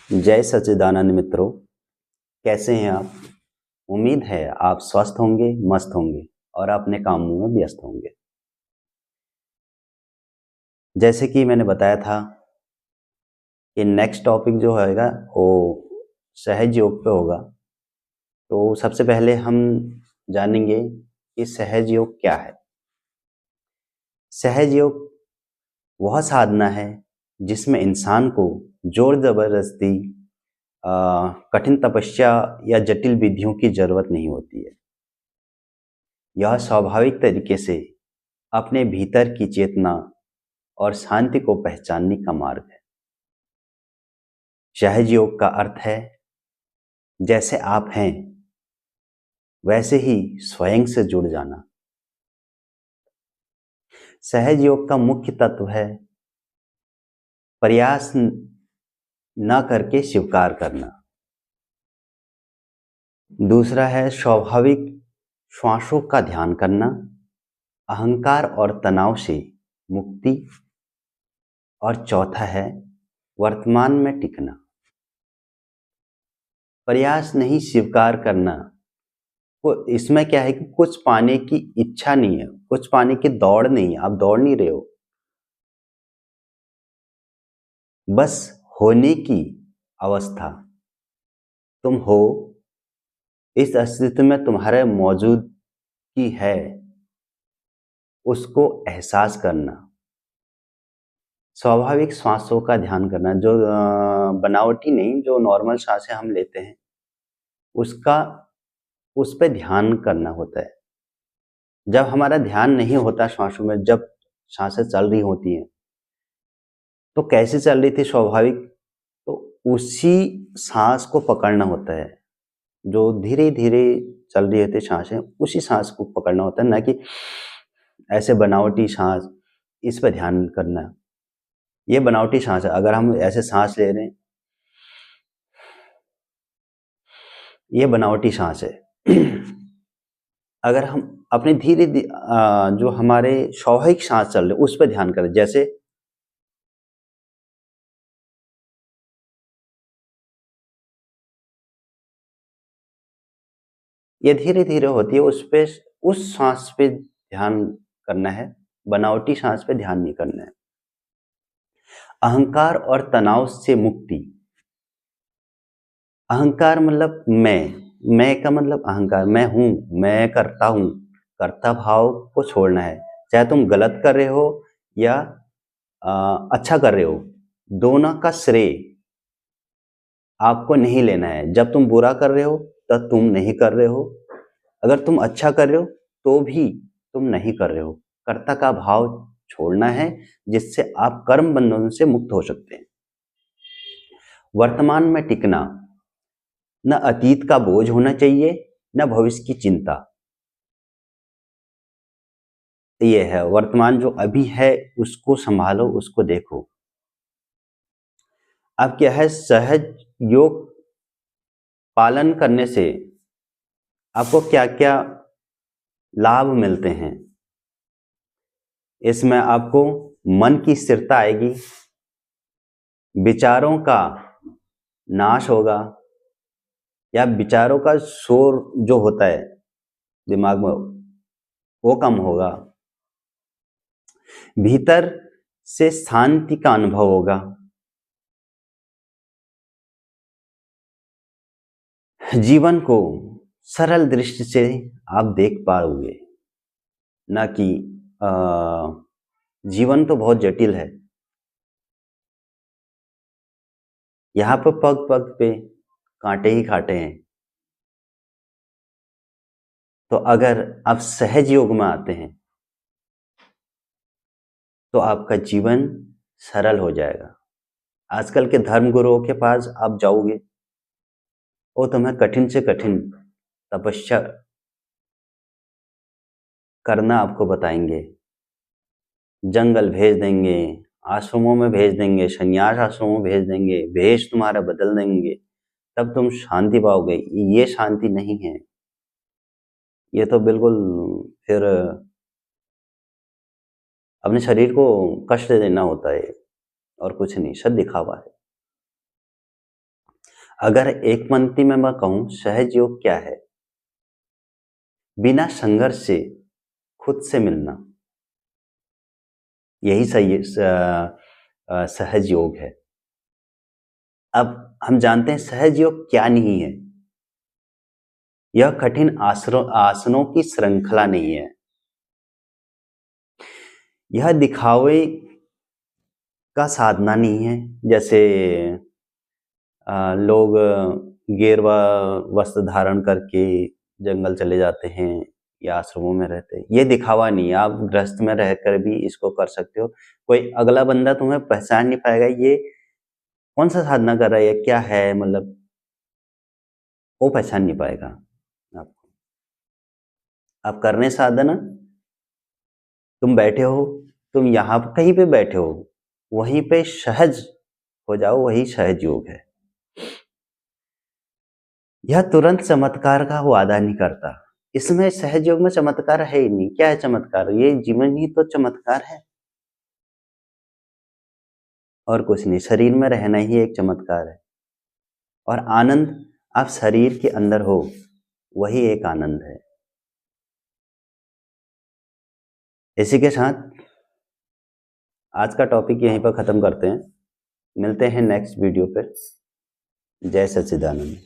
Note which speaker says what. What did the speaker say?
Speaker 1: जय सच्चिदानंद मित्रों, कैसे हैं आप? उम्मीद है आप स्वस्थ होंगे, मस्त होंगे और अपने कामों में व्यस्त होंगे। जैसे कि मैंने बताया था कि नेक्स्ट टॉपिक जो होगा वो सहज योग पे होगा। तो सबसे पहले हम जानेंगे कि सहज योग क्या है। सहज योग वह साधना है जिसमें इंसान को जोर जबरदस्ती, कठिन तपस्या या जटिल विधियों की जरूरत नहीं होती है। यह स्वाभाविक तरीके से अपने भीतर की चेतना और शांति को पहचानने का मार्ग है। सहज योग का अर्थ है जैसे आप हैं वैसे ही स्वयं से जुड़ जाना। सहज योग का मुख्य तत्व है प्रयास न करके स्वीकार करना। दूसरा है स्वाभाविक श्वासों का ध्यान करना, अहंकार और तनाव से मुक्ति, और चौथा है वर्तमान में टिकना। प्रयास नहीं, स्वीकार करना। इसमें क्या है कि कुछ पाने की इच्छा नहीं है, कुछ पाने की दौड़ नहीं है, आप दौड़ नहीं रहे हो, बस होने की अवस्था। तुम हो, इस अस्तित्व में तुम्हारे मौजूद की है, उसको एहसास करना। स्वाभाविक सांसों का ध्यान करना, जो बनावटी नहीं, जो नॉर्मल सांसें हम लेते हैं उसका, उस पर ध्यान करना होता है। जब हमारा ध्यान नहीं होता सांसों में, जब सांसें चल रही होती हैं तो कैसे चल रही थी स्वाभाविक, तो उसी सांस को पकड़ना होता है। जो धीरे धीरे चल रही होती सांसें, उसी सांस को पकड़ना होता है, ना कि ऐसे बनावटी सांस। इस पर ध्यान करना। ये बनावटी सांस है। अगर हम ऐसे सांस ले रहे हैं, ये बनावटी सांस है। अगर हम अपने धीरे जो हमारे स्वाभाविक सांस चल रहे उस पर ध्यान करें, जैसे ये धीरे धीरे होती है, उस पे, उस सांस पे ध्यान करना है, बनावटी सांस पे ध्यान नहीं करना है। अहंकार और तनाव से मुक्ति। अहंकार मतलब मैं का मतलब अहंकार, मैं हूं, मैं करता हूं, कर्ता भाव को छोड़ना है। चाहे तुम गलत कर रहे हो या अच्छा कर रहे हो, दोनों का श्रेय आपको नहीं लेना है। जब तुम बुरा कर रहे हो तब तुम नहीं कर रहे हो, अगर तुम अच्छा कर रहे हो तो भी तुम नहीं कर रहे हो। कर्ता का भाव छोड़ना है, जिससे आप कर्म बंधन से मुक्त हो सकते हैं। वर्तमान में टिकना, न अतीत का बोझ होना चाहिए, न भविष्य की चिंता। ये है वर्तमान, जो अभी है उसको संभालो, उसको देखो। अब क्या है, सहज योग पालन करने से आपको क्या क्या लाभ मिलते हैं। इसमें आपको मन की स्थिरता आएगी, विचारों का नाश होगा, या विचारों का शोर जो होता है दिमाग में वो कम होगा, भीतर से शांति का अनुभव होगा, जीवन को सरल दृष्टि से आप देख पाओगे, ना कि जीवन तो बहुत जटिल है, यहाँ पर पग पग पे कांटे ही कांटे हैं। तो अगर आप सहज योग में आते हैं तो आपका जीवन सरल हो जाएगा। आजकल के धर्म गुरुओं के पास आप जाओगे, वो तुम्हें कठिन से कठिन तपस्या करना आपको बताएंगे, जंगल भेज देंगे, आश्रमों में भेज देंगे, संन्यास आश्रमों में भेज देंगे, भेष तुम्हारा बदल देंगे, तब तुम शांति पाओगे। ये शांति नहीं है, ये तो बिल्कुल फिर अपने शरीर को कष्ट देना होता है और कुछ नहीं, सब दिखावा है। अगर एक पंक्ति में मैं कहूँ सहज योग क्या है, बिना संघर्ष से खुद से मिलना, यही सही सहज योग है। अब हम जानते हैं सहज योग क्या नहीं है। यह कठिन आसनों की श्रृंखला नहीं है। यह दिखावे का साधना नहीं है, जैसे लोग गेरुआ वस्त्र धारण करके जंगल चले जाते हैं या आश्रमों में रहते हैं। ये दिखावा नहीं है। आप गृहस्थ में रहकर भी इसको कर सकते हो। कोई अगला बंदा तुम्हें पहचान नहीं पाएगा ये कौन सा साधना कर रहा है, क्या है, मतलब वो पहचान नहीं पाएगा आपको। आप करने साधना, तुम बैठे हो, तुम यहाँ कहीं पे बैठे हो, वहीं पे सहज हो जाओ, वही सहज योग है। यह तुरंत चमत्कार का वादा नहीं करता। इसमें सहज योग में चमत्कार है ही नहीं। क्या है चमत्कार? ये जीवन ही तो चमत्कार है और कुछ नहीं। शरीर में रहना ही एक चमत्कार है और आनंद आप शरीर के अंदर हो, वही एक आनंद है। इसी के साथ आज का टॉपिक यहीं पर खत्म करते हैं। मिलते हैं नेक्स्ट वीडियो पे। जय सच्चिदानंद।